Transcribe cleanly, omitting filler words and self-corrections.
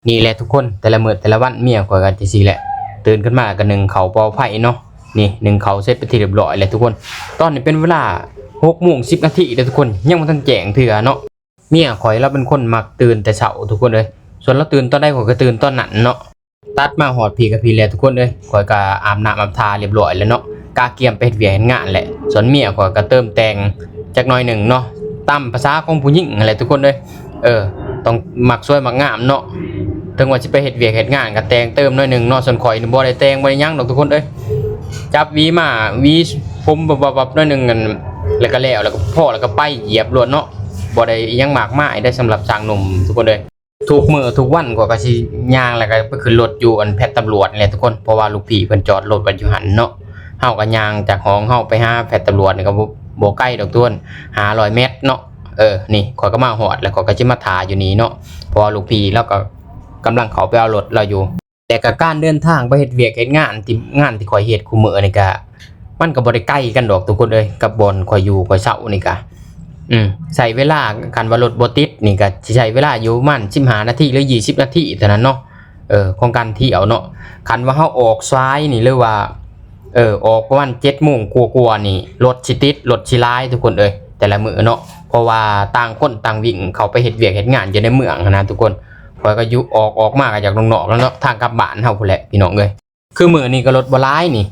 นี่แหละทุกคนแต่ละมื้อแต่ละวันเมียข่อยก็จังซี่แหละตื่นขึ้นมาก็นึ่งข้าวเปอไผ่เนาะนี่นึ่งข้าวเสร็จเป็นที่เรียบร้อยแล้วทุกคนตอนนี้เป็นเวลา 6:10 นาทีเด้อทุกคนยังบ่ทันแจ้งเทื่อเนาะเมียข่อยเราเป็นคนมักตื่นแต่เช้าทุกคนเอ้ยส่วนเราตื่นตอนใดข่อยก็ตื่นตอนนั้นเนาะตัดมาฮอดพี่กับพี่แล้วทุกคนเอ้ยข่อยก็อาบน้ำอาบท่าเรียบร้อยแล้วเนาะกาเกียมไปเฮ็ดเวียกเฮ็ดงานแหละส่วนเมียข่อยก็เติมแต่งจักหน่อยหนึ่งเนาะตามภาษาของผู้หญิงนั่นแหละทุกคนเอ้ยต้องมักสวยมักงามเนาะถึงว่าสิไปเฮ็ดเวียกเฮ็ดงานก็แต่งเติมหน่อยหนึ่งเนาะส่วนข่อยนี่บ่ได้แต่งบ่ได้หยังดอกทุกคนเอ้ยจับหวีมาหวีผมบับๆหน่อยหนึงกันแล้วก็แล้วก็พอแล้วก็ไปเหยียบรวดเนาะบ่ได้อิหยังมากมายได้สำหรับสร้างหนุ่มทุกคนเอ้ยทุกมื้อทุกวันก็สิย่างแล้วก็ไปขึ้นรถอยู่อันแพทย์ตำรวจนี่แหละทุกคนเพราะว่าลูกพี่เพิ่นจอดรถไว้อยู่หั่นเนาะเฮาก็ย่างจากห้องเฮาไปหาแพทย์ตำรวจนี่ก็บ่ไกลดอกทุกคน500 เมตรเนาะนี่ข่อยก็มาฮอดแล้วข่อยก็สิมาท่าอยู่นี่เนาะเพราะว่าลูกพี่แล้วก็กำลังเข้าไปเอารถเราอยู่แต่ก็การเดินทางไปเฮ็ดเวียกเฮ็ดงานที่ข่อยเฮ็ดคุมื้อนี่ก็มันก็บ่ได้ใกล้กันดอกทุกคนเอ้ยกับบ่อนข่อยอยู่ข่อยเช้านี่ก็ใช้เวลาคันว่ารถบ่ติดนี่ก็สิใช้เวลาอยู่ประมาณ15 นาทีหรือ20 นาทีเท่านั้นเนาะของการเที่ยวเนาะคันว่าเฮาออกซ้ายนี่หรือว่าออกประมาณ 7 โมงกว่าๆนี่รถสิติดรถสิหลายทุกคนเอ้ยแต่ละมื้อเนาะเพราะว่าต่างคนต่างวิ่งเข้าไปเฮ็ดเวียกเฮ็ดงานอยู่ในเมืองนะทุกคนข่อยก็อยู่ออกมาก็จากนอกๆแล้วเนาะทางกลับบ้านเฮาพุ่นแหละพี่น้องเอ้ยคือมื้อนี้ก็รถบ่หลายนี่